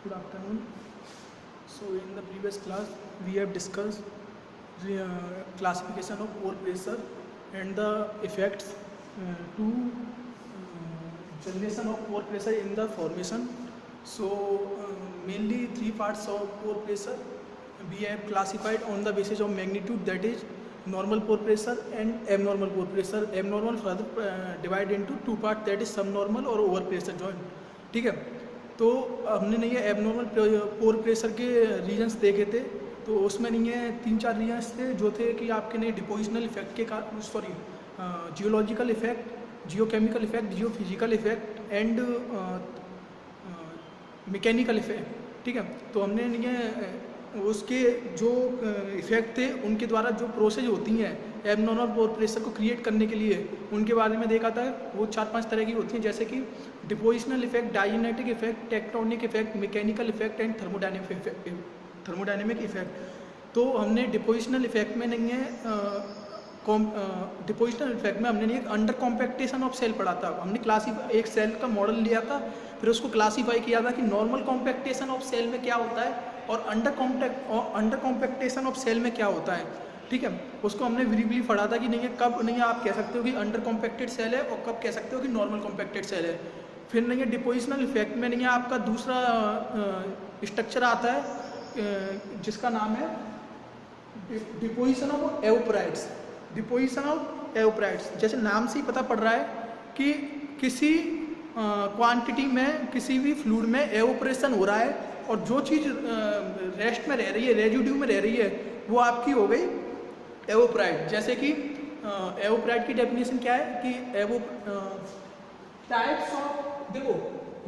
Good afternoon. So in the previous class we have discussed the classification of pore pressure and the effects to generation of pore pressure in the formation. So mainly three parts of pore pressure we have classified on the basis of magnitude, that is normal pore pressure and abnormal pore pressure. Abnormal further divided into two parts, that is subnormal और over pressure joint. ठीक है, तो हमने नहीं है abnormal pore pressure के reasons देखे थे, तो उसमें नहीं है तीन चार रीजंस थे जो थे कि आपके नहीं डिपोजिशनल इफेक्ट के geological effect, geochemical effect, geophysical effect and mechanical effect. ठीक है, तो हमने नहीं है उसके जो इफेक्ट थे उनके द्वारा जो प्रोसेस होती हैं एबनॉर्मल पोर प्रेशर को क्रिएट करने के लिए, उनके बारे में देखा था. वो 4-5 तरह की होती हैं, जैसे कि depositional effect, diagenetic effect, tectonic effect, mechanical effect and thermodynamic effect. तो हमने डिपोजिशनल इफेक्ट में नहीं है डिपोजिशनल इफेक्ट में हमने नहीं अंडर कॉम्पैक्टेशन ऑफ सेल पढ़ा था. हमने क्लासीफाई एक सेल का मॉडल लिया था, फिर उसको क्लासीफाई किया था कि नॉर्मल कॉम्पैक्टेशन ऑफ सेल में क्या होता है और अंडर कॉम्पैक्टेशन ऑफ सेल में क्या होता है. ठीक है, उसको हमने ब्रीफली पढ़ा था कि नहीं है कब नहीं है आप कह सकते हो कि अंडर कॉम्पैक्टेड सेल है और कब कह सकते हो कि नॉर्मल कॉम्पैक्टेड सेल है. फिर नहीं है डिपोजिशनल इफेक्ट में नहीं है आपका दूसरा स्ट्रक्चर आता है जिसका नाम है डिपोजिशन ऑफ एवोपराइट्स. डिपोजिशन ऑफ एवोपराइट्स, जैसे नाम से ही पता पड़ रहा है कि किसी क्वांटिटी में किसी भी फ्लूइड में एवोपरेशन हो रहा है और जो चीज़ रेस्ट में रह रही है, रेजिड्यू में रह रही है, वो आपकी हो गई एवोपराइट. जैसे कि एवोपराइट की डेफिनेशन क्या है कि टाइप्स ऑफ, देखो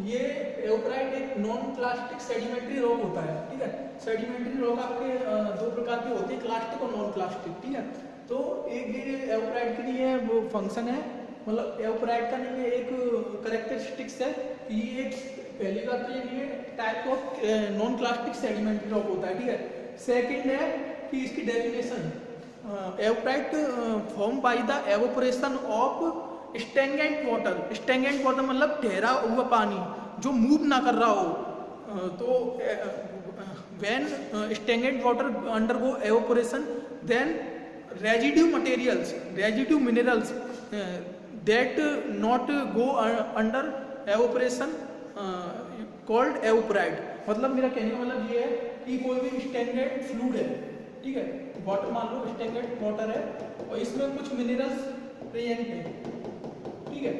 ये एवोपराइट एक नॉन क्लास्टिक सेडिमेंट्री रॉक होता है. ठीक है, सेडिमेंट्री रॉक आपके दो प्रकार के होते हैं, क्लास्टिक और नॉन क्लास्टिक. ठीक है, तो एक ये एवोपराइट के लिए वो फंक्शन है, मतलब एवोपराइट का नहीं है एक करेक्टरिस्टिक्स है कि ये एक पहली बात तो ये नहीं है type of non clastic sedimentary rock होता है. ठीक है, सेकंड है कि इसकी definition evaporite form by the evaporation of stagnant water. Stagnant water मतलब ठहरा हुआ पानी जो मूव ना कर रहा हो. तो when stagnant water undergo evaporation then residue materials, residue minerals that not go under evaporation called evaporite. मतलब मेरा कहने का मतलब ये है कि कोई भी स्टैग्नेंट फ्लूइड है, ठीक है, वाटर मान लो स्टैग्नेंट वाटर है और इसमें कुछ मिनरल्स प्रेजेंट है. ठीक है,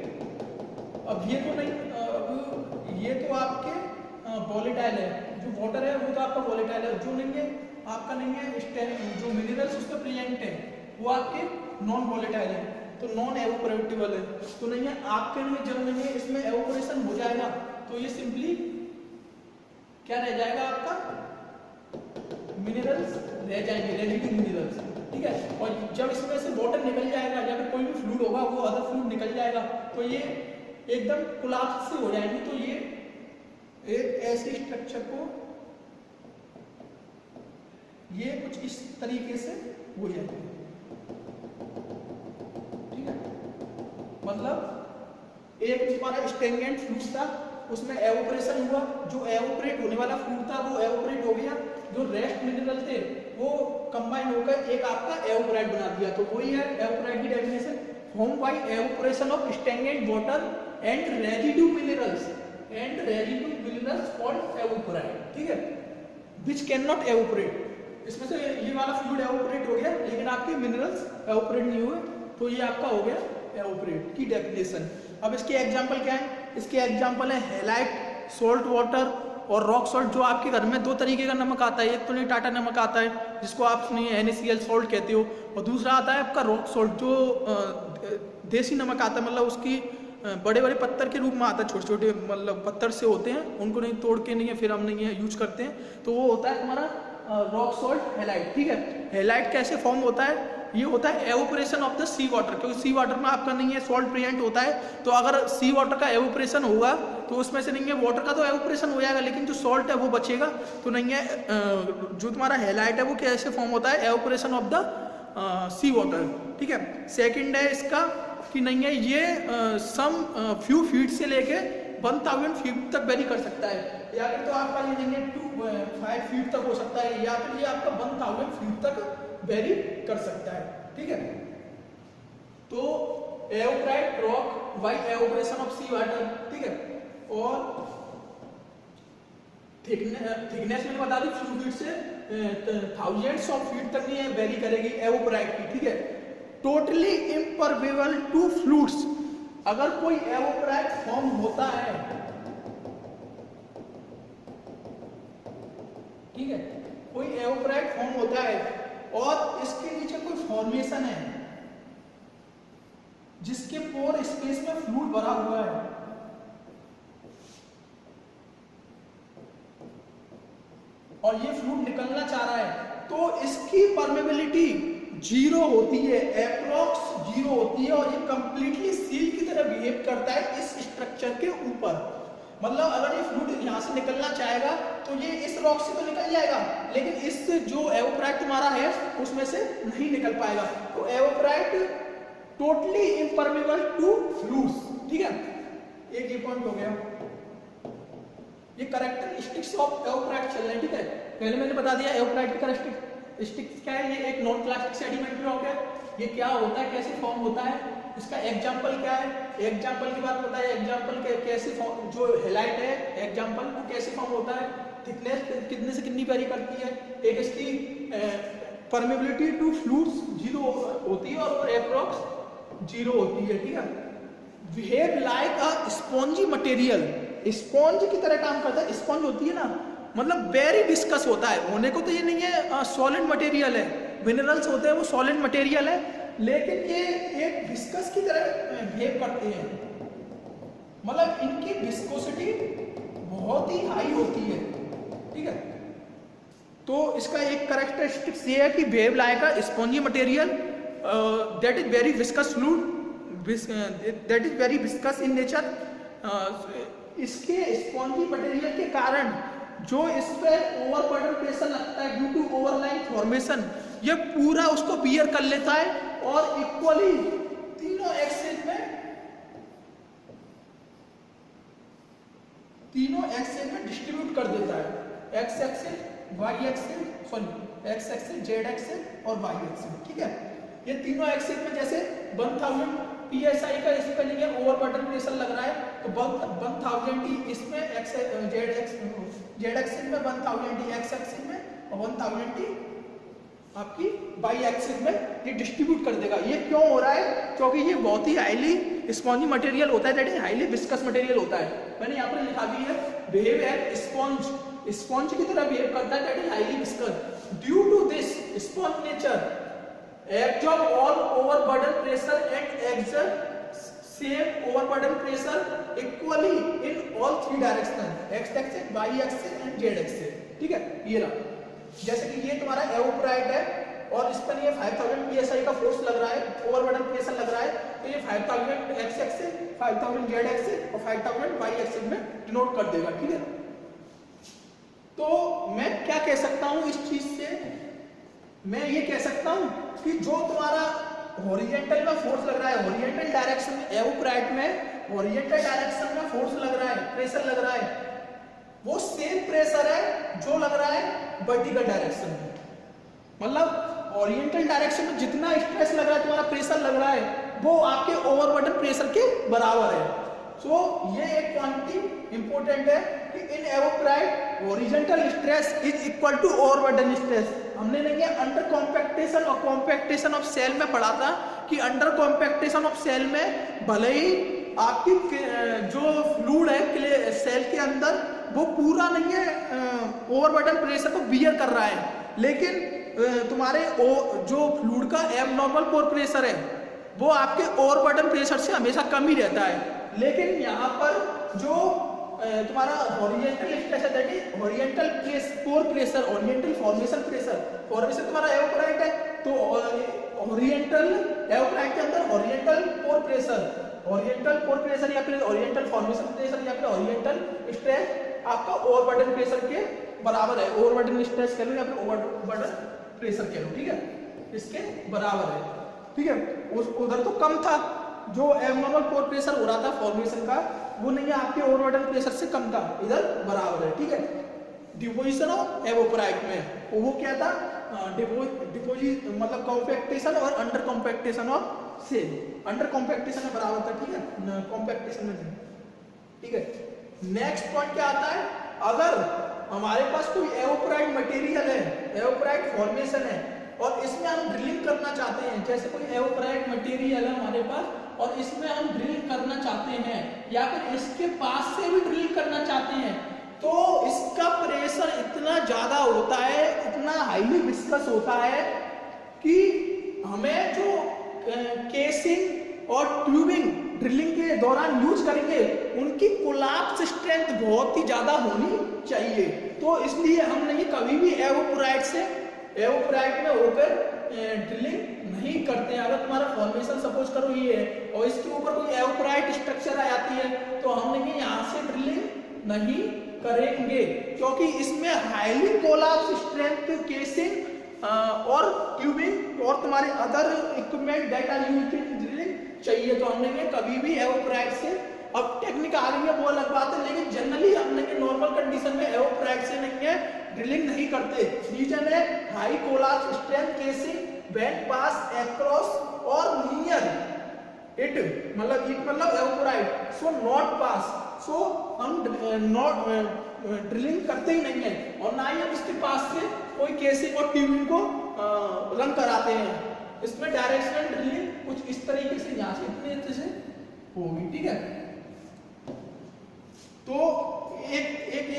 अब ये तो नहीं, अब ये तो आपके वोलेटाइल है, जो वाटर है वो तो आपका वोलेटाइल है, जो नहीं है आपका नहीं है जो मिनरल्स उसके प्रेजेंट है वो आपके नॉन वोलेटाइल है, तो नॉन एवोपरेटिबल है. तो नहीं है आपके लिए जब नहीं है इसमें एवोपरेशन हो जाएगा तो ये सिंपली क्या रह जाएगा, आपका मिनरल्स रह जाएंगे, रेजिड्यू मिनरल्स. ठीक है, और जब इसमें से वाटर निकल जाएगा या फिर कोई भी फ्लूइड होगा वो अदर फ्लूइड निकल जाएगा तो ये एकदम कोलैप्स से हो जाएंगे. तो ये एक ऐसे स्ट्रक्चर को ये कुछ इस तरीके से हो जाएंगे. ठीक है, मतलब एक हमारा स्टैग्नेंट फ्लूइड था उसमें एवोपरेशन हुआ, जो एवोपरेट होने वाला फ्लूइड था वो एवोपरेट हो गया, जो रेस्ट मिनरल थे वो कंबाइन होकर एक आपका एवोपराइट बना दिया. तो वही है एवोपराइट की definition, form by evaporation of stagnant water and residue minerals called evaporite. ठीक है, व्हिच कैन नॉट एवोपरेट. इसमें से ये वाला फ्लूइड एवोपरेट हो गया लेकिन आपके मिनरल्स एवोपरेट नहीं हुए, तो ये आपका हो गया एवोपरेट की डेफिनेशन. अब इसके एग्जांपल क्या है, इसके एग्जांपल है हैलाइट, सॉल्ट वाटर और रॉक सॉल्ट. जो आपके घर में दो तरीके का नमक आता है, एक तो नहीं टाटा नमक आता है जिसको आप NaCl सॉल्ट कहते हो, और दूसरा आता है आपका रॉक सॉल्ट जो देसी नमक आता है, मतलब उसकी बड़े बड़े पत्थर के रूप में आता है, छोटे छोटे मतलब पत्थर से होते हैं, उनको नहीं तोड़ के नहीं है फिर हम नहीं है यूज करते हैं, तो वो होता है तुम्हारा रॉक सॉल्ट हैलाइट. ठीक है, हैलाइट कैसे फॉर्म होता है, ये होता है evaporation of the sea water, क्योंकि सी वाटर में आपका नहीं है सॉल्ट प्रेजेंट होता है, तो अगर सी वाटर का एवोपरेशन होगा तो उसमें से नहीं है वाटर का तो एवोपरेशन हो जाएगा लेकिन जो सॉल्ट है वो बचेगा. तो नहीं है जो तुम्हारा हैलाइट है वो कैसे फॉर्म होता है, evaporation of the sea water. ठीक है, सेकंड है इसका कि नहीं है ये सम फ्यू फीट से लेके 1000 फीट तक वेरी कर सकता है. या फिर तो आपका ये देंगे 5 फीट तक हो सकता है, या फिर ये आपका 1000 फीट तक वेरी कर सकता है, ठीक है। तो evaporite rock by evaporation of sea water, ठीक है। और थिकनेस मैंने बता दी फ्यू फीट से थाउजेंड्स ऑफ फीट तक ये वेरी करेगी एवोप्राइट की, ठीक है। टोटली इम्परमेबल टू फ्लूइड्स, अगर कोई एवोप्राइट फॉर्म होता है, ठीक है, कोई एवोप्राइट फॉर्म होता है और इसके नीचे कोई फॉर्मेशन है जिसके पोर स्पेस में फ्लूइड भरा हुआ है, और ये फ्लूइड निकलना चाह रहा है, तो इसकी परमेबिलिटी जीरो होती है, अप्रॉक्स जीरो होती है, और ये कंप्लीटली सील की तरह बिहेव करता है इस स्ट्रक्चर के ऊपर। मतलब अगर ये फ्लूइड यहाँ से निकलना चाहेगा तो ये इस रॉक से तो निकल जाएगा, लेकिन इस जो एवोप्राइट तुम्हारा है उसमें से नहीं निकल पाएगा। तो एवोप्राइट टोटली इम्परमेबल टू फ्लूइड्स, ठीक है। एक ये पॉइंट हो गया। ये कैरेक्टरिस्टिक्स ऑफ एवोप्राइट चल रहे हैं, ठीक है। पहले मैंने बता दिया एवोप्राइट की कैरेक्टरिस्टिक्स क्या है। ये एक नॉन प्लास्टिक सेडिमेंट्री रॉक है। ये क्या होता है, कैसे फॉर्म होता है, इसका एग्जाम्पल क्या है, एग्जाम्पल की बात बताइए। एग्जाम्पल कैसे फॉर्म, जो हेलाइट है एग्जाम्पल वो कैसे फॉर्म होता है, थिकनेस कितने से कितनी वेरी करती है, एक इसकी परमेबिलिटी टू फ्लूइड्स जीरो होती है और एप्रॉक्स जीरो होती है, ठीक है। बिहेव लाइक अ स्पॉन्जी मटेरियल, स्पॉन्ज की तरह काम करता है। स्पॉन्ज होती है ना, मतलब वेरी विस्कस होता है, होने को तो ये नहीं है सॉलिड मटेरियल है, मिनरल्स होते हैं वो सॉलिड मटेरियल है, लेकिन ये एक विस्कस की तरह बिहेव करते हैं। मतलब इनकी विस्कोसिटी बहुत ही हाई होती है, ठीक है। तो इसका एक कैरेक्टरिस्टिक्स ये है कि behave like a spongy material that is very viscous fluid, that is very viscous in nature. इसके स्पॉन्जी मटेरियल के कारण जो इस पर ओवरबर्डन प्रेशर लगता है ड्यू टू ओवरलाइन फॉर्मेशन, ये पूरा उसको बियर कर लेता है और इक्वली तीनों एक्सिस में डिस्ट्रीब्यूट कर देता है। X axis, Y axis, sorry X axis, Z axis और वाई एक्सिस, ठीक है। ये तीनों एक्सिस में जैसे 1000 psi का इस पे नहीं है, ओवरबर्डन प्रेशर लग रहा है, तो 1000 t इसमें जेड एक्सिस में, 1000 t एक्स एक्सिस में और 1000 t आपकी वाई एक्सिस में ये डिस्ट्रीब्यूट कर देगा। ये क्यों हो रहा है, क्योंकि ये बहुत ही हाईली स्पॉन्जी मटेरियल होता है, that is highly viscous material होता है। मैंने यहाँ पर लिखा भी है बिहेव एज स्पॉन्ज, स्पॉन्ज की तरह बिहेव करता है, that is highly viscous. Due to this sponge nature absorb all overburden pressure and exert same overburden pressure equally in all three directions, x axis, y axis and z axis, ठीक है। ये रहा, जैसे कि ये तुम्हारा एवोप्राइट है और इस पर ये 5000 psi का फोर्स लग रहा है, ओवरबर्डन प्रेशर लग रहा है, तो ये 5000 x एक्सिस, 5000 z एक्सिस और 5000 y एक्सिस में डिनोट कर देगा, ठीक है। तो मैं क्या कह सकता हूं इस चीज से, मैं ये कह सकता हूं कि जो तुम्हारा हॉरिजॉन्टल में फोर्स लग रहा है, हॉरिजॉन्टल डायरेक्शन में एवोप्राइट में हॉरिजॉन्टल डायरेक्शन में फोर्स लग रहा है, प्रेशर लग रहा है, वो सेम प्रेशर है जो लग रहा है वर्टिकल डायरेक्शन में। मतलब हॉरिजॉन्टल डायरेक्शन में जितना स्ट्रेस लग रहा है, तुम्हारा प्रेशर लग रहा है, वो आपके ओवरबर्डन प्रेशर के बराबर है। सो ये एक क्वांटिटी इंपॉर्टेंट है कि in evaporite horizontal stress is equal to overburden stress. हमने नहीं है अंडर कॉम्पैक्टेशन और कॉम्पैक्टेशन ऑफ सेल में पढ़ा था कि अंडर कॉम्पैक्टेशन ऑफ सेल में भले ही आपकी जो फ्लूइड है सेल के अंदर वो पूरा नहीं है ओवरबर्डन प्रेशर को बियर कर रहा है, लेकिन तुम्हारे जो फ्लूइड का एबनॉर्मल पोर प्रेशर है वो आपके ओवरबर्डन प्रेशर से हमेशा कम ही रहता है। लेकिन यहाँ पर जो तुम्हारा हॉरिजॉन्टल स्ट्रेस है, that is horizontal pore pressure, horizontal formation pressure, formation तुम्हारा एवोप्राइट है, तो हॉरिजॉन्टल एवोप्राइट के अंदर हॉरिजॉन्टल पोर प्रेशर या फिर हॉरिजॉन्टल फॉर्मेशन प्रेशर या फिर हॉरिजॉन्टल स्ट्रेस आपका ओवरबर्डन प्रेशर के बराबर है। ओवरबर्डन स्ट्रेस कह लो या फिर ओवरबर्डन प्रेशर कह लो, ठीक है, इसके बराबर है, ठीक है। उधर तो कम था, जो एबनॉर्मल पोर प्रेशर हो रहा था फॉर्मेशन का, वो नहीं है आपके ओवरऑर्डर प्रेशर से कम था, इधर बराबर है, ठीक है। डिपोजिशन ऑफ एवोपराइट में वो क्या था, डिपोजिट मतलब कॉम्पैक्टेशन और अंडर कॉम्पैक्टेशन ऑफ सेल, अंडर कॉम्पैक्टेशन में बराबर था, ठीक है, कॉम्पैक्टेशन में नहीं, ठीक है। नेक्स्ट पॉइंट क्या आता है, अगर हमारे पास कोई एवोपराइट मटेरियल है, एवोपराइट फॉर्मेशन है और इसमें हम ड्रिलिंग करना चाहते हैं, जैसे कोई एवोपराइट मटेरियल है हमारे पास और इसमें हम ड्रिल करना चाहते हैं या फिर इसके पास से भी ड्रिल करना चाहते हैं, तो इसका प्रेशर इतना ज्यादा होता है, इतना हाईली विस्कस होता है कि हमें जो केसिंग और ट्यूबिंग ड्रिलिंग के दौरान यूज करेंगे उनकी कोलैप्स स्ट्रेंथ बहुत ही ज्यादा होनी चाहिए। तो इसलिए हम नहीं कभी भी एवोपराइट में होकर ड्रिलिंग नहीं करते हैं। अगर तुम्हारा फॉर्मेशन सपोज करो ये है और इसके ऊपर कोई एवोपराइट स्ट्रक्चर आ जाती है तो हम नहीं यहाँ से ड्रिलिंग नहीं करेंगे, क्योंकि इसमें हाईली कोलैप्स स्ट्रेंथ केसिंग और ट्यूबिंग और तुम्हारे other equipment that are used in drilling चाहिए। तो हमने कभी भी एवोपराइट से, अब टेक्निक आ रही है वो अलग बात है, लेकिन जनरली हमने नॉर्मल कंडीशन में एवोपराइट से नहीं है ड्रिलिंग नहीं करते। रीजन है high collapse strength casing when pass across और नियर इट, मतलब एवोपराइट सो नॉट पास, सो हम नॉट ड्रिलिंग करते ही नहीं है और ना ही हम इसके पास से कोई केसिंग और ट्यूबिंग को रन कराते हैं। इसमें डायरेक्शनल ड्रिलिंग कुछ इस तरीके से यहाँ से इतने से होगी, ठीक है। तो एक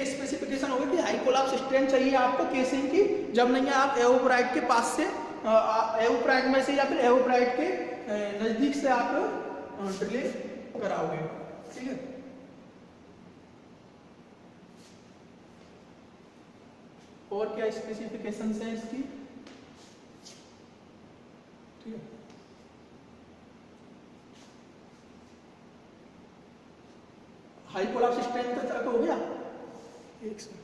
स्पेसिफिकेशन होगी कि हाई कोलैप्स स्ट्रेंथ चाहिए आपको केसिंग की, जब नहीं है आप एवोपराइट के पास से, एवोपराइट में से या फिर एवोपराइट के नजदीक से आप ड्रिलिंग कराओगे, ठीक है। और क्या स्पेसिफिकेशन है इसकी, ठीक है। हाई कोलैप्स स्ट्रेंथ तक हो गया, एक सेकंड।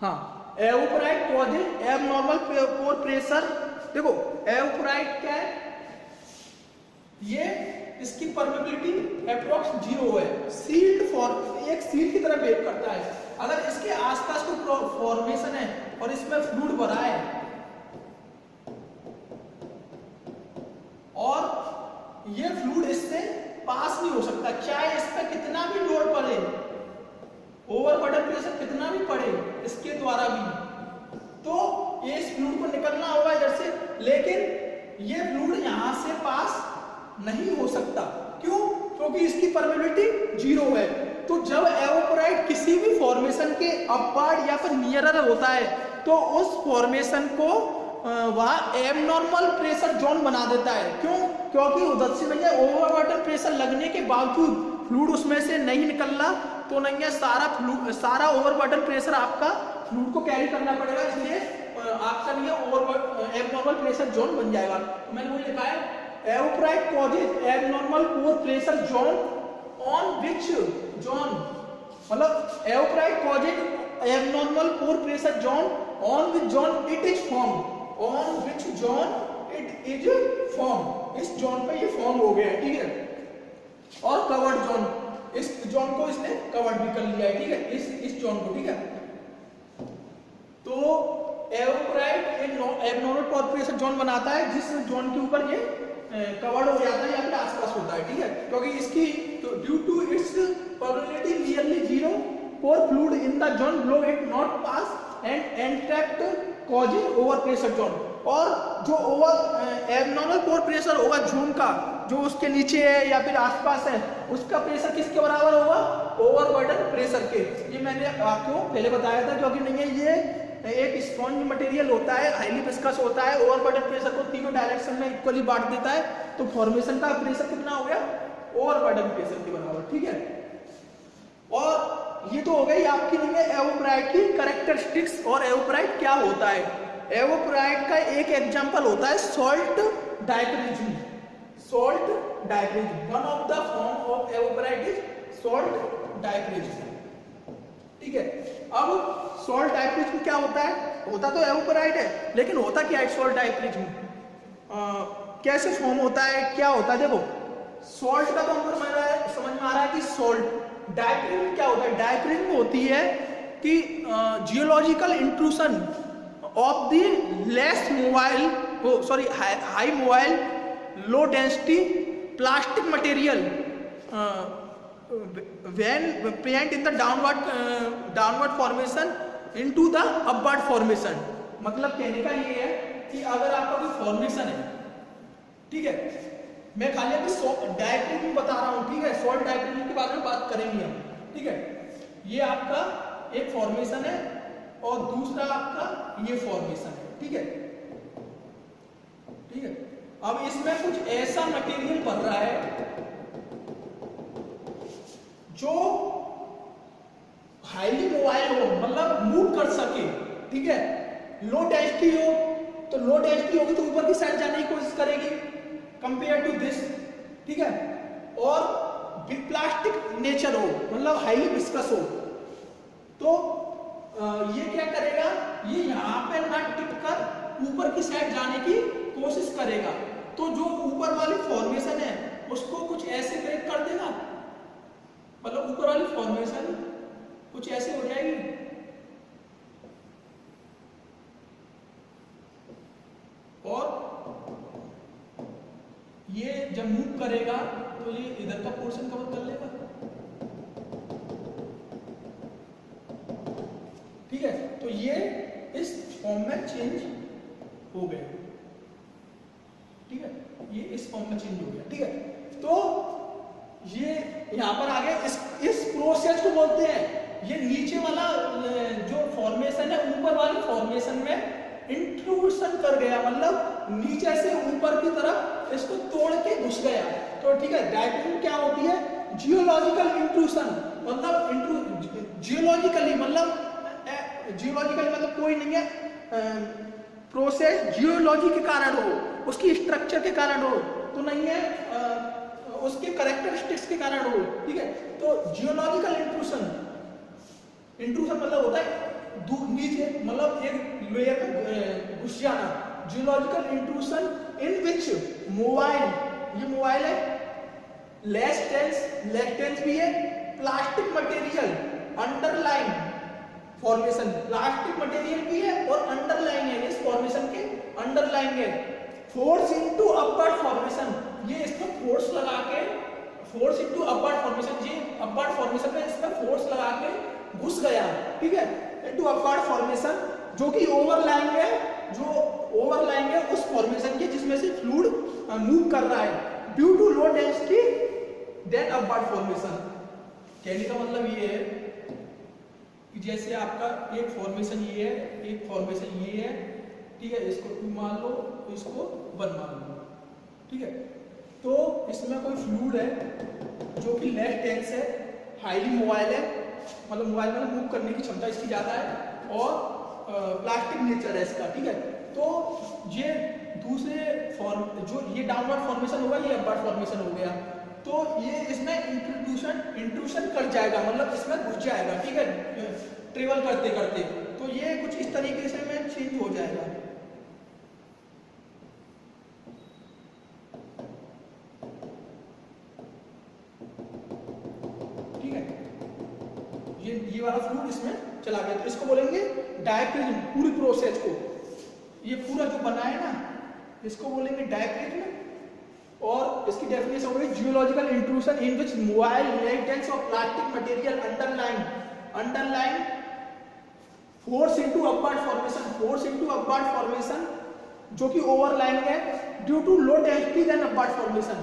हाँ, एवोपराइट कॉजेज एबनॉर्मल पोर प्रेशर। देखो एवोपराइट क्या है, ये इसकी परमेबिलिटी अप्रोक्स 0 है, सील्ड एक सील की तरह बिहेव करता है। अगर इसके आसपास कोई फॉर्मेशन है और इसमें फ्लूइड भरा है और ये फ्लूइड इससे पास नहीं हो सकता, चाहे इस पर कितना भी लोड पड़े, ओवरबर्डन प्रेशर कितना भी पड़े इसके द्वारा भी, तो ये इस फ्लूइड को निकलना होगा इधर से, लेकिन ये फ्लूइड यहां से पास नहीं हो सकता। क्यों? क्योंकि इसकी परमेबिलिटी 0 है। तो जब एवोपराइट किसी भी फॉर्मेशन के अपवर्ड या फिर नियरर होता है तो उस फॉर्मेशन को वह एबनॉर्मल प्रेशर जोन बना देता है। क्यों? क्योंकि उधर से नहीं है ओवरबर्डन प्रेशर लगने के बावजूद फ्लूइड उसमें से नहीं निकलना, तो नहीं है सारा ओवरबर्डन प्रेशर आपका फ्लूइड को कैरी करना पड़ेगा, इसलिए आपका नहीं है एबनॉर्मल प्रेशर जोन बन जाएगा। मैंने वही लिखा है evaporite causes abnormal pore pressure zone on which zone, मतलब evaporite causes abnormal pore pressure zone on which zone it is form, on which zone it is form, इस जोन पे ये फॉर्म हो गया है, ठीक है। और कवर्ड जोन, इस जोन को इसने कवर्ड भी कर लिया है, ठीक है, इस जोन को, ठीक है। तो एवोपराइट एक एबनॉर्मल पोर प्रेशर जोन बनाता है जिस जोन के ऊपर ये कवर्ड हो जाता है या फिर आसपास होता है, ठीक है। क्योंकि इसकी due to its permeability nearly 0 pore fluid in the zone below it not pass and entrapped causes over pressure zone. और जो ओवर एबनॉर्मल पोर प्रेशर होगा जोन का, जो उसके नीचे है या फिर आसपास है, उसका प्रेशर किसके बराबर होगा? ओवरबर्डन प्रेशर के। ये मैंने आपको पहले बताया था, क्योंकि नहीं है ये एक स्पॉन्ज मटेरियल होता है, हाईली विस्कस होता है, ओवरबर्डन प्रेशर को तीनों डायरेक्शन में इक्वली बांट देता है, तो फॉर्मेशन का प्रेशर कितना हो गया? ओवरबर्डन प्रेशर के बराबर, ठीक है। और ये तो हो गई आपकी नहीं है एवोपराइट की कैरेक्टरिस्टिक्स और एवोपराइट क्या होता है। एवोपराइट का एक एग्जांपल होता है salt diapirism. Salt diapirism, one of the form of evaporite is salt diapirism, ठीक है। अब सॉल्ट डाइप्रिज्म क्या होता है? होता तो एवोपराइट है, लेकिन होता क्या है सॉल्ट डाइप्रिज्म? कैसे फॉर्म होता है, क्या होता है? देखो सॉल्ट का तो हमको समझ में आ रहा है कि सॉल्ट। डायप्रिज्म क्या होता है? डायप्रिज्म होती है कि geological intrusion of the less mobile high mobile low density plastic material when present in the downward formation into the upward formation। मतलब कहने का ये है कि अगर आपका कोई फॉर्मेशन है, ठीक है, मैं खाली अभी डायप्रिज्म बता रहा हूँ, ठीक है, सॉल्ट डायप्रिज्म के बारे में बात करेंगे हम, ठीक है। ये आपका एक फॉर्मेशन है और दूसरा आपका ये फॉर्मेशन है, ठीक है, ठीक है। अब इसमें कुछ ऐसा मटेरियल बन रहा है जो हाईली मोबाइल हो, मतलब मूव कर सके, ठीक है। लो डेंसिटी हो तो लो डेंसिटी होगी तो ऊपर की साइड जाने की कोशिश करेगी कंपेयर टू दिस, ठीक है। और प्लास्टिक नेचर हो, मतलब हाईली विस्कस हो, तो ये क्या करेगा, ये यहाँ पे ना टिक कर ऊपर की साइड जाने की कोशिश करेगा। तो जो ऊपर वाली फॉर्मेशन है उसको कुछ ऐसे ब्रेक कर देगा, मतलब ऊपर वाली फॉर्मेशन कुछ ऐसे हो जाएगी, और ये जब मूव करेगा तो ये इधर का पोर्शन कवर कर लेगा, ठीक है। तो ये इस फॉर्म में चेंज हो गया, ठीक है, ये इस फॉर्म में चेंज हो गया, ठीक है। तो ये यहां पर आगे इस प्रोसेस को बोलते हैं, ये नीचे वाला जो फॉर्मेशन है ऊपर वाली फॉर्मेशन में इंट्रूशन कर गया, मतलब नीचे से ऊपर की तरफ इसको तोड़ के घुस गया, तो ठीक है। डायप्रिज्म क्या होती है? जियोलॉजिकल इंट्रूशन, मतलब जियोलॉजिकली मतलब कोई नहीं है प्रोसेस जियोलॉजी के कारण हो, उसकी स्ट्रक्चर के कारण हो, तो नहीं है उसके कैरेक्टरिस्टिक्स के कारण हो, ठीक है। तो जियोलॉजिकल इंट्रूशन मतलब होता है नीचे, मतलब एक लेयर में घुस जाना। Geological intrusion in which mobile, ये मोबाइल है, लेस टेंस भी है, plastic material underline formation, plastic material भी है और अंडरलाइन है, इस फॉर्मेशन के अंडरलाइन है। फोर्स इनटू अपवर्ड फॉर्मेशन, ये इसमें फोर्स लगा के, फोर्स इनटू अपवर्ड फॉर्मेशन, ये अपवर्ड फॉर्मेशन में इसमें फोर्स लगा के घुस गया, ठीक है, इनटू अपवर्ड फॉर्मेशन, जो कि ओवरलाइंग है, जो ओवरलाइंग है उस फॉर्मेशन के जिसमें से फ्लूइड मूव कर रहा है, due to low density then upward formation. कहने का मतलब ये है कि जैसे आपका एक फॉर्मेशन ये है, एक फॉर्मेशन ये है, ठीक है, इसको 2 मान लो, इसको 1 मान लो, ठीक है। तो इसमें कोई फ्लूइड है जो कि लेस डेंस है, हाईली मोबाइल है, मतलब मोबाइल में मूव करने की क्षमता इसकी ज्यादा है, और प्लास्टिक नेचर है इसका, ठीक है। तो ये दूसरे फॉर्म, जो ये डाउनवर्ड फॉर्मेशन होगा, ये अपवर्ड फॉर्मेशन हो गया, तो ये इसमें इंट्रूशन कर जाएगा, मतलब इसमें घुस जाएगा, ठीक है, ट्रेवल करते करते। तो ये कुछ इस तरीके से में चेंज हो जाएगा, ठीक है। ये वाला फ्लूइड इसमें चला गया, तो इसको बोलेंगे डायप्रिज्म। पूरी प्रोसेस को, ये पूरा जो बना है ना, इसको बोलेंगे डायप्रिज्म। और इसकी डेफिनेशन हो गई geological intrusion in which mobile latence of plastic material underline force into upward formation, जो कि ओवरलाइंग है, due to low density then upward formation.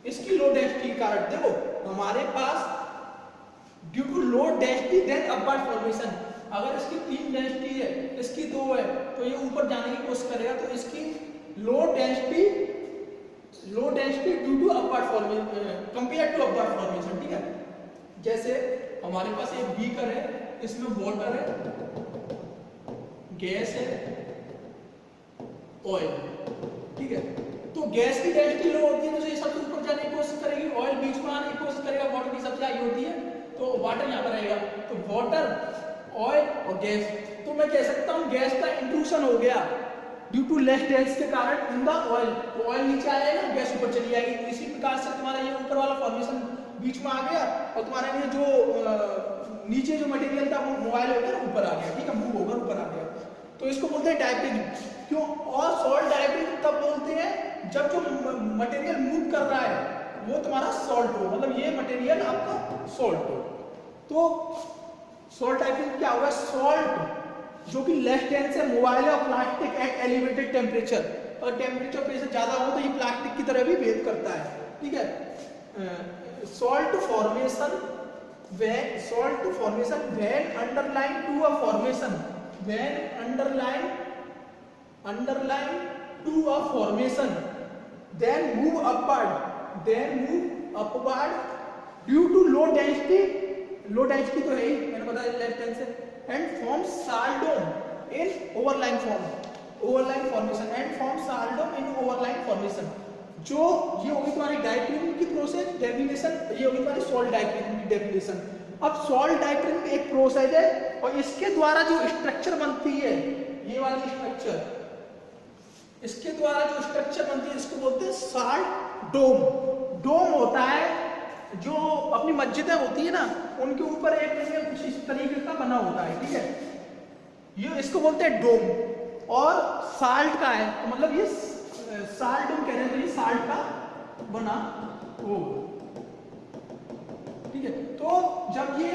इसकी लो डेंसिटी के कारण, देखो हमारे पास due to low density then upward formation, अगर इसकी 3 डेंसिटी है, इसकी 2 है, तो ये ऊपर जाने की कोशिश करेगा, तो इसकी low density due to upward formation compare to upward formation, ठीक है। जैसे हमारे पास एक बीकर है, इसमें वाटर है, गैस है, ऑयल, ठीक है। तो गैस की डेंसिटी लो होती है, तो ये सबसे ऊपर जाने की कोशिश करेगी, ऑयल बीच में आने की कोशिश करेगा, वाटर की सबसे हाई होती है, तो वाटर यहाँ पर आएगा। तो वाटर, ऑयल और गैस, तो मैं कह सकता हूँ गैस का इंट्रूशन हो गया, ड्यू टू लेस डेंस के कारण इन द ऑयल, तो ऑयल नीचे आएगा, गैस ऊपर चली जाएगी। इसी प्रकार से तुम्हारा ये ऊपर वाला फॉर्मेशन बीच में आ गया और तुम्हारा ये जो नीचे जो मटेरियल था वो मोबाइल होकर ऊपर आ गया, ठीक है, मूव होकर ऊपर आ गया। तो इसको बोलते हैं डायप्रिज्म। क्यों? और सॉल्ट डायप्रिज्म तब बोलते हैं जब जो मटेरियल मूव कर रहा है वो तुम्हारा सॉल्ट हो, मतलब ये मटेरियल आपका सॉल्ट हो। तो सॉल्ट डायप्रिज्म क्या होगा? सॉल्ट जो कि लेस डेंस है मोबाइल और प्लास्टिक एट एलिवेटेड टेम्परेचर, और टेम्परेचर प्रेशर ज्यादा हो तो ये प्लास्टिक की तरह भी बिहेव करता है, ठीक है। Salt formation when underline to a formation, when underline to a formation, then move upward due to low density तो है ही, मैंने बताया लेस डेंस है, and form salt dome in overlying formation and form salt dome in overlying formation। जो ये होगी तुम्हारी डायप्रिज्म की प्रोसेस डेफिनेशन, ये होगी तुम्हारी सॉल्ट डायप्रिज्म की डेफिनेशन। अब सॉल्ट डायप्रिज्म एक प्रोसेस है और इसके द्वारा जो स्ट्रक्चर बनती है, ये वाली स्ट्रक्चर, इसके द्वारा जो स्ट्रक्चर बनती है इसको बोलते हैं साल्ट डोम। डोम होता है जो अपनी मस्जिदें होती है ना, उनके ऊपर एक कुछ इस तरीके का बना होता है, ठीक है, ये इसको बोलते हैं डोम। और साल्ट का है तो मतलब ये साल्ट डोम कह रहे हैं, तो ये साल्ट का बना हो, ठीक है। तो जब ये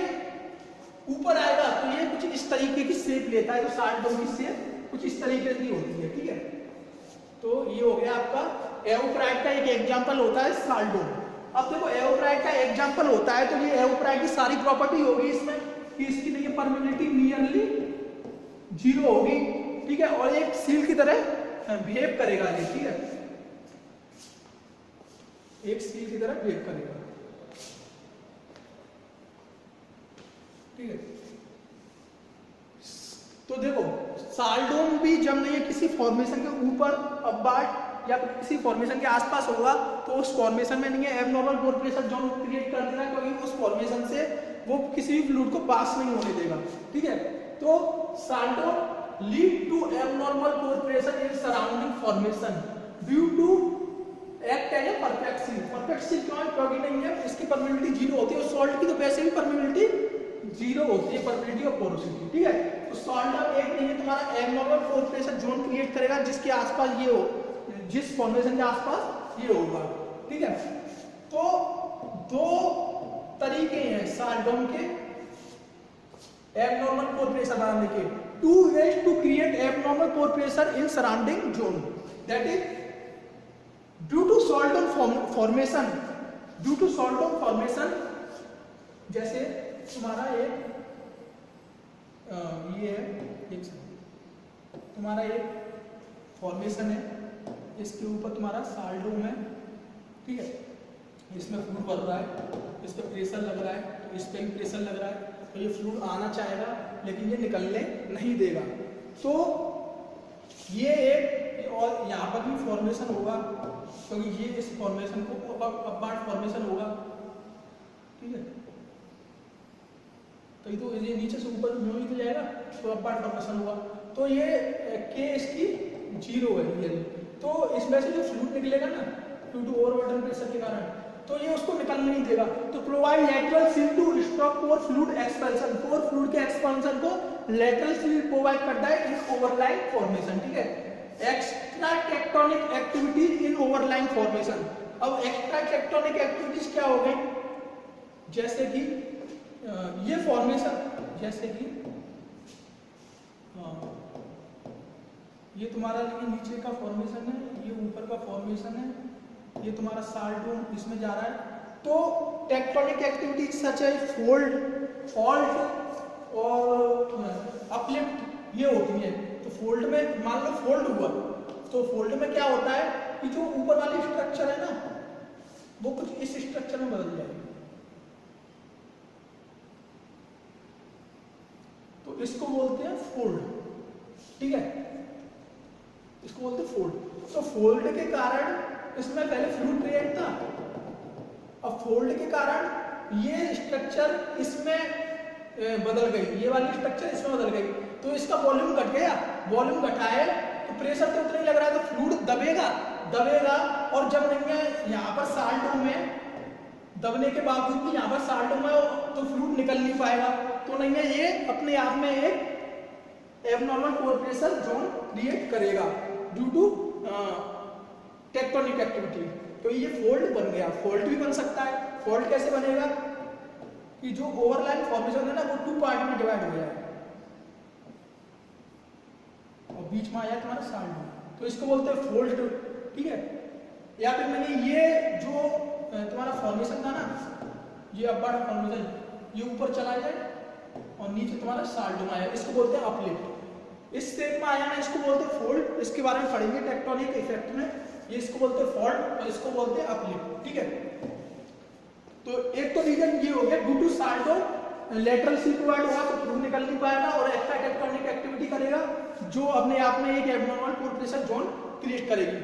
ऊपर आएगा तो ये कुछ इस तरीके की शेप लेता है, तो साल्ट डोम की शेप कुछ इस तरीके की होती है, ठीक है। तो ये हो गया आपका एवोप्राइट का एक एग्जांपल होता है साल्ट डोम। अब देखो एवोप्राइट का एग्जांपल होता है तो ये एवोप्राइट की सारी प्रॉपर्टी होगी इसमें कि इसकी देखिए परमेबिलिटी नियरली 0 होगी, ठीक है, और एक सील की तरह बिहेव करेगा ये, ठीक है, एक सील की तरह बिहेव करेगा, ठीक है। तो देखो साल्ट भी जब नहीं किसी फॉर्मेशन के ऊपर अपवार्ड या किसी फॉर्मेशन के आसपास होगा तो उस फॉर्मेशन में नहीं है abnormal pore pressure zone create कर देना, क्योंकि उस फॉर्मेशन से वो किसी भी फ्लूइड को पास नहीं होने देगा, ठीक है। तो salt lead to abnormal pore pressure in surrounding formation due to act as a perfect seal. Perfect seal क्यों है? क्योंकि नहीं है इसकी परमेबिलिटी 0 होती है, और सॉल्ट की तो वैसे भी परमेबिलिटी 0 होती है, परमेबिलिटी ऑफ पोरोसिटी, ठीक है। तो सॉल्ट एक नहीं है तुम्हारा abnormal pore pressure zone create करेगा जिसके आसपास ये हो, जिस फॉर्मेशन के आसपास ये होगा, ठीक है। तो दो तरीके हैं साल्ट डोम के एबनॉर्मल पोर प्रेशर बनाने के, 2 ways to create abnormal pore pressure in surrounding zone, that is due to salt dome formation, जैसे तुम्हारा एक ये है, एक तुम्हारा एक फॉर्मेशन है, इसके ऊपर तुम्हारा साल्ट डोम है, ठीक है, इसमें फ्लूइड भर रहा है, इस पर प्रेशर लग रहा है, तो इस पर भी प्रेशर लग रहा है, तो ये फ्लूइड आना चाहेगा लेकिन ये निकलने नहीं देगा। तो ये एक, और यहाँ पर भी फॉर्मेशन होगा क्योंकि ये इस फॉर्मेशन को अपवार्ड फॉर्मेशन होगा, ठीक है, तो ये नीचे से ऊपर जो ही तो जाएगा तो अपवार्ड फॉर्मेशन होगा। तो ये के इसकी 0 है ये, तो इसमें से जो फ्लूइड निकलेगा ना ड्यू टू ओवरबर्डन प्रेशर के कारण, तो ये उसको निकलने नहीं देगा। तो provide lateral seal to stop pore fluid expansion, pore fluid के एक्सपेंशन को लेटरल सील प्रोवाइड करता है इन ओवरलाइंग फॉर्मेशन, ठीक है। Extra tectonic activities in overlying formation. अब एक्स्ट्रा टेक्टोनिक एक्टिविटीज क्या हो गई? जैसे कि ये फॉर्मेशन, जैसे कि ये तुम्हारा नीचे का फॉर्मेशन है, ये ऊपर का फॉर्मेशन है, ये तुम्हारा साल्ट डोम इसमें जा रहा है। तो टेक्टोनिक एक्टिविटीज सच है फोल्ड, फॉल्ट और अपलिफ्ट ये होती है। तो फोल्ड में मान लो फोल्ड हुआ, तो फोल्ड में क्या होता है कि जो ऊपर वाली स्ट्रक्चर है ना वो कुछ इस स्ट्रक्चर में बदल जाएगी, तो इसको बोलते हैं फोल्ड, ठीक है, इसको बोलते हैं फोल्ड। तो फोल्ड के कारण इसमें पहले फ्लूइड क्रिएट था, अब फोल्ड के कारण ये स्ट्रक्चर इसमें बदल गई, ये वाली स्ट्रक्चर इसमें बदल गई, तो इसका वॉल्यूम घट गया, वॉल्यूम घटाए तो प्रेशर तो उतना ही लग रहा है, तो फ्लूइड दबेगा और जब नहीं है यहाँ पर साल्ट में दबने के बावजूद भी यहाँ पर साल्ट में तो फ्लूइड निकल नहीं पाएगा, तो नहीं है ये अपने आप में एक abnormal pore pressure zone create करेगा ड्यू टू टेक्टोनिक एक्टिविटी। तो ये फोल्ड बन गया। फोल्ड भी बन सकता है। फोल्ड कैसे बनेगा कि जो ओवरलैंड फॉर्मेशन है ना वो 2 पार्ट में डिवाइड हो जाए और बीच में आया तुम्हारा साल्ट, तो इसको बोलते हैं फोल्ड, ठीक है। या फिर मैंने ये जो तुम्हारा फॉर्मेशन था ना, ये अपवर्ड फॉर्मेशन, ये ऊपर चला जाए और नीचे तुम्हारा साल्ट में आया, इसको बोलते हैं अपलिफ्ट। इस शेप में आया ना, इसको बोलते हैं फोल्ड। इसके बारे में पढ़ेंगे टेक्टोनिक इफेक्ट में। ये इसको बोलते हैं फोल्ड और इसको बोलते हैं अपलिफ्ट, ठीक है। तो एक तो रीजन ये हो गया due to salt lateral seal provide होगा तो फ्लूइड निकल नहीं पाएगा और एक्स्ट्रा टेक्टोनिक एक्टिविटी करेगा जो अपने आप में एक abnormal pore pressure zone create करेगी।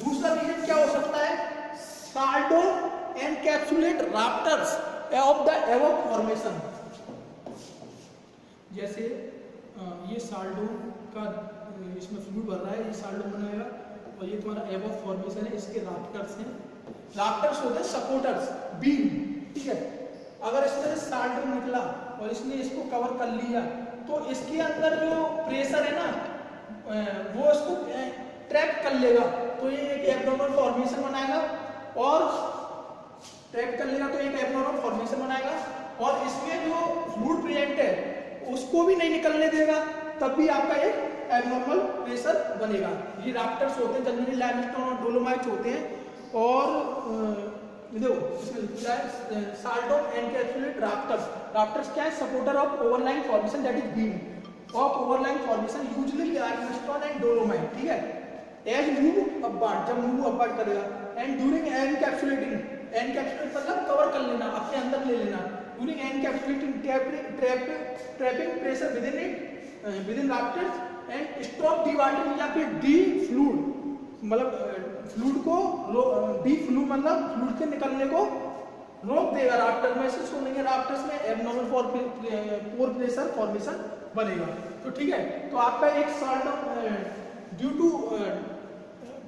दूसरा रीजन क्या हो सकता है, Salto encapsulate rafters of the above formation. जैसे ये साल्टो का इसमें फ्लूइड भर रहा है, ये साल्टो बनाएगा और ये तुम्हारा एबव फॉर्मेशन है, इसके राफ्टर्स हैं। राफ्टर्स होते हैं सपोर्टर्स, बीम, ठीक है। अगर इस तरह साल्ट निकला और इसने इसको कवर कर लिया तो इसके अंदर जो प्रेशर है ना वो इसको ट्रैप कर लेगा, तो ये एक एब्नॉर्मल फॉर्मेशन बनाएगा और ट्रैप कर लेगा तो एक एब्नॉर्मल फॉर्मेशन बनाएगा और इसमें जो फ्लूइड प्रेजेंट है उसको भी नहीं निकलने देगा, तब भी आपका एक एब्नॉर्मल प्रेशर बनेगा। ये राफ्टर्स होते हैं, जनरली लाइमस्टोन और डोलोमाइट होते हैं। और देखो इसमें लिखा है साल्टो एनकैप्सुलेट राफ्टर्स। राफ्टर्स क्या है, supporter of overlying formation that is beam of overlying formation usually limestone and dolomite, ठीक है। एज मूव अपवर्ड, जब मूव अपवर्ड करेगा, एंड ड्यूरिंग एनकैप्सुलेटिंग, एनकैप्सुलेट मतलब कवर कर लेना, अपने अंदर ले लेना, during encapsulating trapping pressure with in rafters and stop dewatering या फिर डी फ्लूइड, मतलब फ्लूइड को डी फ्लूइड मतलब फ्लूइड के निकलने को रोक देगा राफ्टर में से, सो नहीं राफ्टर्स में एबनॉर्मल पोर प्रेशर फॉर्मेशन बनेगा। तो ठीक है, तो आपका एक salt due to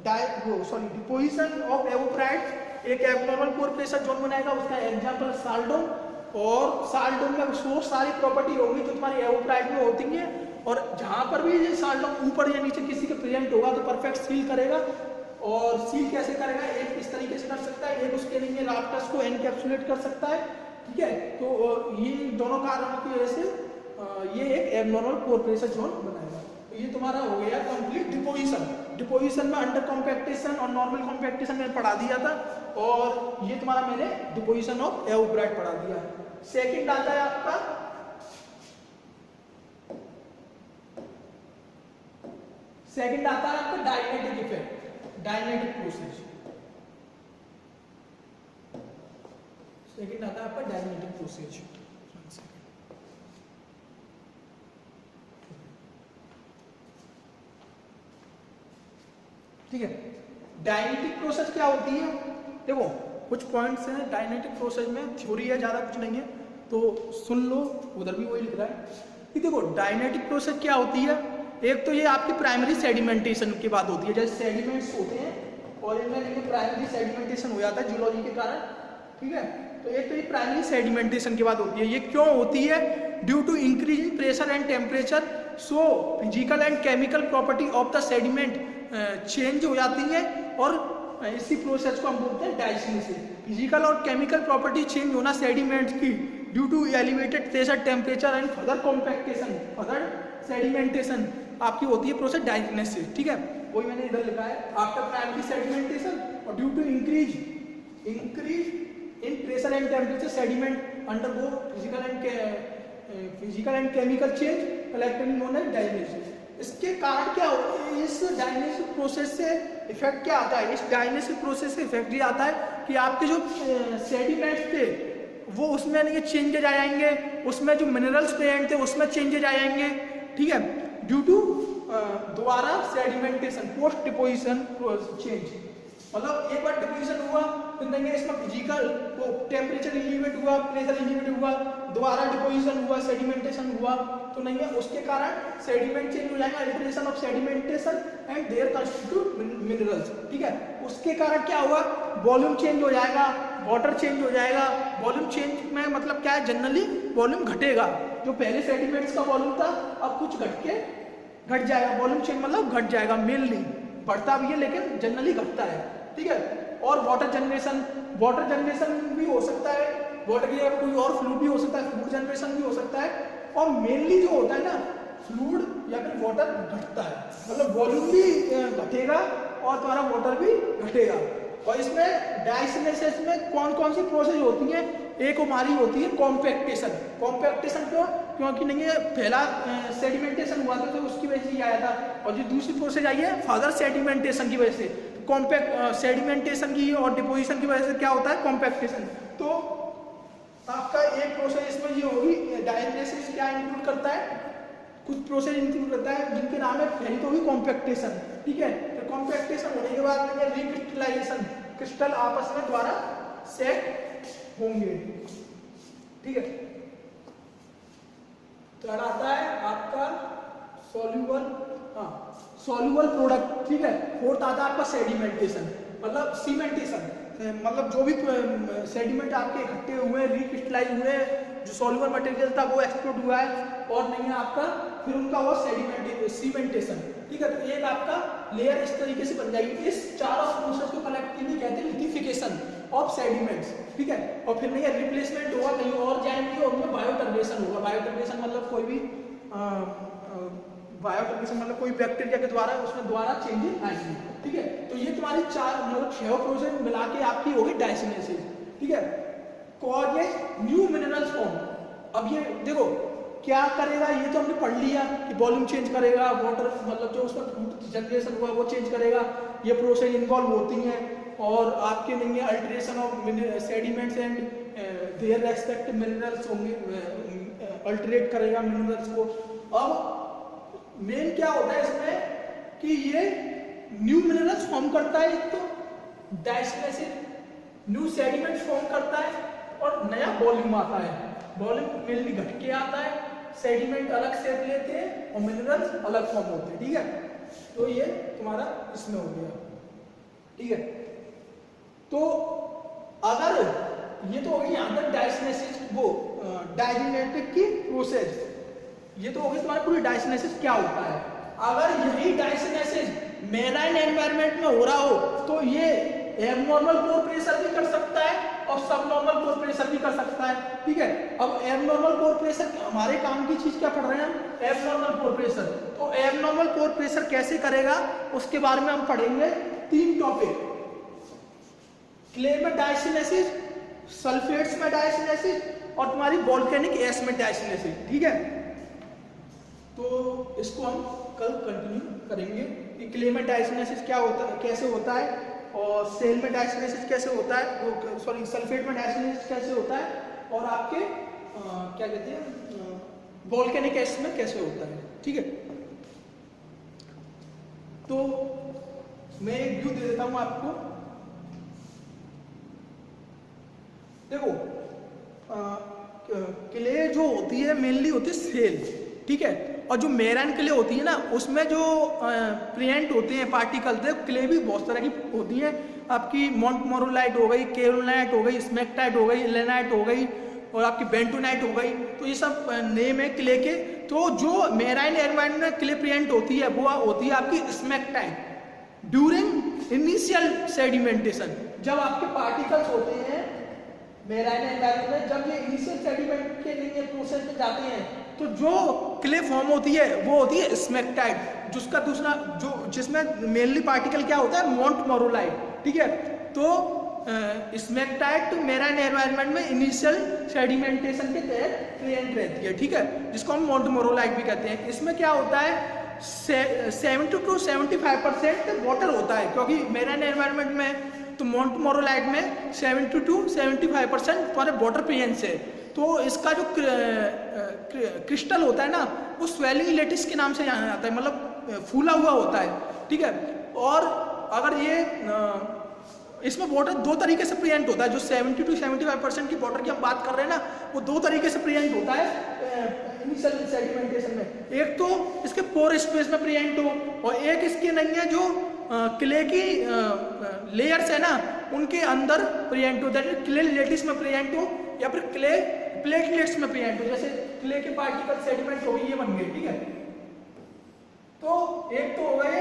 deposition of evaporite एक एबनॉर्मल पोर प्रेशर जोन बनाएगा, उसका एग्जांपल साल्टोन। और साल्टोन में वो सारी प्रॉपर्टी होगी जो तुम्हारी एवोप्राइट में होती है, और जहां पर भी ये साल्टोन ऊपर या नीचे किसी के प्रेजेंट होगा तो परफेक्ट सील करेगा। और सील कैसे करेगा, एक इस तरीके से कर सकता है, एक उसके लिए राफ्टर्स को एनकैप्सुलेट कर सकता है, ठीक है। तो ये दोनों कारणों की वजह से ये एक एबनॉर्मल पोर प्रेशर जोन बनाएगा। तो ये तुम्हारा हो गया कंप्लीट डिपोजिशन। डिपोजिशन में अंडर कॉम्पैक्टेशन और नॉर्मल कॉम्पैक्टेशन में पढ़ा दिया था, और ये तुम्हारा मैंने डिपोजिशन ऑफ एवोप्राइट पढ़ा दिया। सेकंड आता है आपका डायनेटिक इफेक्ट, डायनेटिक प्रोसेस। सेकंड आता है आपका डायनेटिक प्रोसेस। ठीक है, डायनेटिक प्रोसेस क्या होती है, देखो कुछ पॉइंट्स हैं डायनेटिक प्रोसेस में, थ्योरी है, ज़्यादा कुछ नहीं है, तो सुन लो, उधर भी वही लिख रहा है कि देखो डायनेटिक प्रोसेस क्या होती है। एक तो ये आपकी प्राइमरी सेडिमेंटेशन की बात होती है, जैसे सेडिमेंट्स होते हैं और इनमें प्राइमरी सेडिमेंटेशन हो जाता है जियोलॉजी के कारण, ठीक है। तो एक तो ये प्राइमरी सेडिमेंटेशन की बात होती है। ये क्यों होती है, due to increase in pressure and temperature, so physical and chemical property of the sediment change हो जाती है, और इसी प्रोसेस को हम बोलते हैं डाइसिनेसिस। फिजिकल और केमिकल प्रॉपर्टी चेंज होना सेडिमेंट्स की due to elevated pressure temperature and further compaction, further sedimentation आपकी होती है प्रोसेस डाइसिनेसिस, ठीक है। वही मैंने इधर लिखा है, आफ्टर प्राइमरी सेडिमेंटेशन और due to increase in pressure and temperature sediment undergo physical and chemical change collectively known as diagenesis. इसके कारण क्या होता है, इस डायनेसिस प्रोसेस से इफेक्ट क्या आता है, इस डायनेसिस प्रोसेस से इफेक्ट ये आता है कि आपके जो सेडिमेंट्स थे वो उसमें ये चेंजेज आ जाएंगे, उसमें जो मिनरल्स प्रेजेंट थे उसमें चेंजेज आ जाएंगे, ठीक है, ड्यू टू दोबारा सेडिमेंटेशन पोस्ट डिपोजिशन चेंज। मतलब एक बार डिपोजिशन हुआ फिर नहीं है इसमें फिजिकल वो टेम्परेचर एलिवेट हुआ, प्रेशर एलिवेट हुआ, दोबारा डिपोजिशन हुआ, सेडिमेंटेशन हुआ, तो नहीं है उसके कारण सेडिमेंट चेंज हो जाएगा, alteration of sedimentation and their constitute minerals, ठीक है। उसके कारण क्या हुआ, वॉल्यूम चेंज हो जाएगा, वाटर चेंज हो जाएगा। वॉल्यूम चेंज में मतलब क्या है, जनरली वॉल्यूम घटेगा, जो पहले सेडिमेंट्स का वॉल्यूम था अब कुछ घट जाएगा। वॉल्यूम चेंज मतलब घट जाएगा, मेनली बढ़ता भी है लेकिन जनरली घटता है, ठीक है। और वाटर जनरेशन भी हो सकता है, वाटर की जगह कोई और फ्लूइड भी हो सकता है, फ्लूइड जनरेशन भी हो सकता है। और मेनली जो होता है ना फ्लूइड या फिर वाटर घटता है, मतलब वॉल्यूम भी घटेगा और तुम्हारा वाटर भी घटेगा। और इसमें डायस्नेसिस में कौन कौन सी प्रोसेस होती है, एक हमारी होती है कॉम्पैक्टेशन। कॉम्पैक्टेशन क्योंकि नहीं है पहला सेडिमेंटेशन हुआ था तो उसकी वजह से ही आया था, और जो दूसरी प्रोसेस आई है फर्दर सेडिमेंटेशन की वजह से। कॉम्पैक्ट सेडिमेंटेशन की और डिपोजिशन की वजह से क्या होता है, कॉम्पैक्टेशन। तो आपका एक प्रोसेस इसमें ये होगी, डायस्नेसिस क्या इंक्लूड करता है, कुछ प्रोसेस इंक्लूड करता है जिनके नाम है, पहली तो होगी कॉम्पैक्टेशन, ठीक है। तो कॉम्पैक्टेशन होने के बाद में रिक्रिस्टलाइजेशन, क्रिस्टल आपस में द्वारा सेट होंगे, ठीक है। थर्ड आता है आपका सॉल्यूबल प्रोडक्ट, ठीक है। फोर्थ आता है आपका सेडिमेंटेशन, मतलब सीमेंटेशन, मतलब जो भी सेडिमेंट आपके इकट्ठे हुए, रिक्रिस्टलाइज हुए, जो सॉल्यूबल मटेरियल था वो एक्सप्लोड हुआ है, और नहीं है आपका फिर उनका वो सीमेंटेशन, ठीक है। तो एक आपका लेयर इस तरीके से बन जाएगी। इस चारों प्रोसेस को कलेक्टिवली कहते हैं लिथिफिकेशन ऑफ सेडिमेंट्स, ठीक है। और फिर नहीं है रिप्लेसमेंट होगा, कहीं और जाएंगे और उनमें बायोटर्बेशन होगा। बायोटर्बेशन मतलब कोई भी बायोटर्बेशन मतलब कोई बैक्टीरिया के द्वारा उसमें द्वारा चेंजेस आएंगे, ठीक है। तो ये तुम्हारी चार मतलब 6 प्रोसेस मिला के आपकी होगी डायस्नेसिस, ठीक है। Causes new minerals form. अब ये देखो क्या करेगा, ये तो हमने पढ़ लिया कि वॉल्यूम चेंज करेगा, वाटर मतलब जो उसका जनरेशन हुआ वो चेंज करेगा, ये प्रोसेस इन्वॉल्व होती हैं। और आपके नहीं है alteration of sediments and their respective minerals होंगे, अल्टरेट करेगा मिनरल्स को। अब मेन क्या होता है इसमें कि ये न्यू मिनरल्स फॉर्म करता है, एक तो डायस्नेसिस न्यू सेडिमेंट्स फॉर्म करता है और नया वॉल्यूम आता है। वॉल्यूम मेनली घट के आता है, सेडिमेंट अलग शेप लेते हैं और मिनरल्स अलग फॉर्म होते हैं, ठीक है। तो ये तुम्हारा इसमें हो गया, ठीक है। तो अगर ये तो होगी यहाँ तक डायस्नेसिस, वो डायजेनेटिक की प्रोसेस, ये तो होगी तुम्हारा पूरी डायस्नेसिस क्या होता है। अगर यही डायस्नेसिस मेराइन एनवायरनमेंट में हो रहा हो तो ये एबनॉर्मल पोर प्रेशर भी कर सकता है और सबनॉर्मल पोर प्रेशर भी कर सकता है, ठीक है। अब एबनॉर्मल पोर प्रेशर हमारे काम की चीज क्या पढ़ रहे हैं हम, एबनॉर्मल पोर प्रेशर। तो एबनॉर्मल पोर प्रेशर कैसे करेगा उसके बारे में हम पढ़ेंगे 3 टॉपिक, क्ले में डायस्नेसिस, सल्फेट्स में डायस्नेसिस और तुम्हारी वोल्केनिक ऐश में डायस्नेसिस, ठीक है। तो इसको हम कल कंटिन्यू करेंगे कि क्ले में डायस्नेसिस क्या होता है, कैसे होता है, और सेल में डायस्नेसिस कैसे होता है, वो सॉरी सल्फेट में डायस्नेसिस कैसे होता है, और आपके क्या कहते हैं वोल्केनिक ऐश में कैसे होता है, ठीक है। तो मैं एक व्यू दे देता हूं आपको, देखो क्ले जो होती है मेनली होती है सेल, ठीक है। और जो मेराइन क्ले होती है ना उसमें जो प्रिएंट होते हैं पार्टिकल, क्ले भी बहुत तरह की होती है, आपकी मोंटमोरोलाइट हो गई, केरोलाइट हो गई, स्मेक्टाइट हो गई, लेनाइट हो गई और आपकी बेंटोनाइट हो गई। तो ये सब नेम है क्ले के। तो जो मेराइन एनवायरनमेंट में क्ले प्रिएंट होती है वो होती है आपकी स्मेक्टाइट ड्यूरिंग इनिशियल सेडिमेंटेशन। जब आपके पार्टिकल्स होते हैं मेराइन एनवायरनमेंट में, जब ये इनिशियल सेडिमेंट के लिए प्रोसेस में जाते हैं तो जो क्ले फॉर्म होती है वो होती है स्मेक्टाइट, जिसका दूसरा जो जिसमें मेनली पार्टिकल क्या होता है मोंटमोरोलाइट, ठीक है। तो स्मेक्टाइट मेराइन एनवायरनमेंट में इनिशियल सेडिमेंटेशन के तहत प्रेजेंट रहती है, ठीक है, जिसको हम मोंटमोरोलाइट भी कहते हैं। इसमें क्या होता है 70 to 75% वाटर होता है, क्योंकि मेराइन एनवायरनमेंट में तो मोंटमोरोलाइट में 70 to 75% पर वाटर प्रेजेंस है। तो इसका जो क्रिस्टल होता है ना वो स्वेलिंग लेटिस के नाम से जाना जाता है, मतलब फूला हुआ होता है, ठीक है। और अगर ये इसमें वाटर दो तरीके से प्रिएंट होता है। जो 70 to 75% की वाटर की हम बात कर रहे हैं ना, वो दो तरीके से प्रिएंट होता है इनिशियल सेडिमेंटेशन में। एक तो इसके पोर स्पेस में प्रिएंट हो, और एक इसके नहीं है जो क्ले की लेयर्स है ना उनके अंदर प्रिएंट हो, दैट इज क्ले लेटिस में प्रिएंट हो, या फिर क्ले प्लेटलेट्स में प्रिएंट हो। जैसे क्ले के पार्टिकल सेडिमेंट हो गए, ये बन गए, ठीक है। तो एक तो हो गए,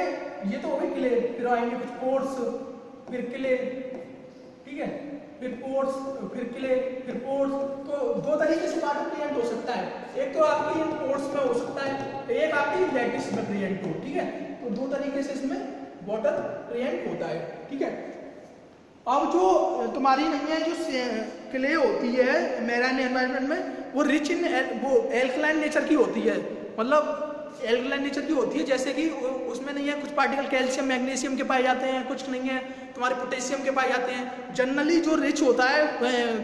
ये तो हो गए क्ले, फिर आएंगे कुछ पोर्स, फिर क्ले, ठीक है, फिर पोर्स, फिर क्ले, फिर पोर्स। तो दो तरीके से वाटर प्रिएंट हो सकता है, एक तो आपकी इन पोर्स में हो सकता है, एक आपकी लैटिस में प्रिएंट हो, ठीक है। तो दो तरीके से इसमें वाटर प्रिएंट होता है, ठीक है। अब जो तुम्हारी नहीं है जो क्ले होती है मैराइन एनवायरनमेंट में, वो रिच इन वो एल्कलाइन नेचर की होती है, मतलब एल्कलाइन नेचर की होती है। जैसे कि उसमें नहीं है कुछ पार्टिकल कैल्शियम मैग्नीशियम के पाए जाते हैं, कुछ नहीं है तुम्हारे पोटेशियम के पाए जाते हैं। जनरली जो रिच होता है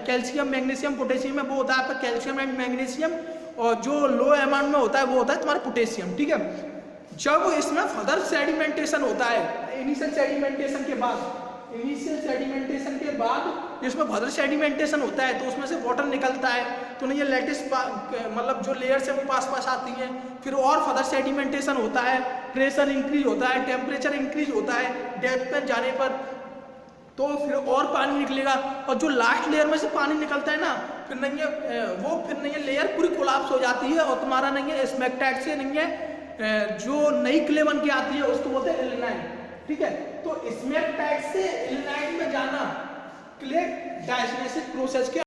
कैल्शियम मैग्नीशियम पोटेशियम में, वो होता है आपका कैल्शियम एंड मैग्नीशियम, और जो लो अमाउंट में होता है वो होता है तुम्हारा पोटेशियम, ठीक है। जब इसमें फर्दर सेडिमेंटेशन होता है इनिशियल सेडिमेंटेशन के बाद, इनिशियल सेडिमेंटेशन के बाद इसमें फर्दर सेडिमेंटेशन होता है, तो उसमें से वाटर निकलता है, तो नहीं ये लेटिस मतलब जो लेयर्स है वो पास पास आती हैं, फिर और फर्दर सेडिमेंटेशन होता है, प्रेशर इंक्रीज होता है, टेम्परेचर इंक्रीज होता है डेप्थ पर जाने पर, तो फिर और पानी निकलेगा, और जो लास्ट लेयर में से पानी निकलता है ना, फिर नहीं है वो फिर नहीं है लेयर पूरी कोलैप्स हो जाती है, और तुम्हारा नहीं है स्मेक्टाइट से नहीं है जो नई क्ले बन के आती है उसको बोलते हैं एलिनाइन, ठीक है। तो स्मेक्टाइट से एलिनाइन में जाना क्ले डायस्मेसिस प्रोसेस के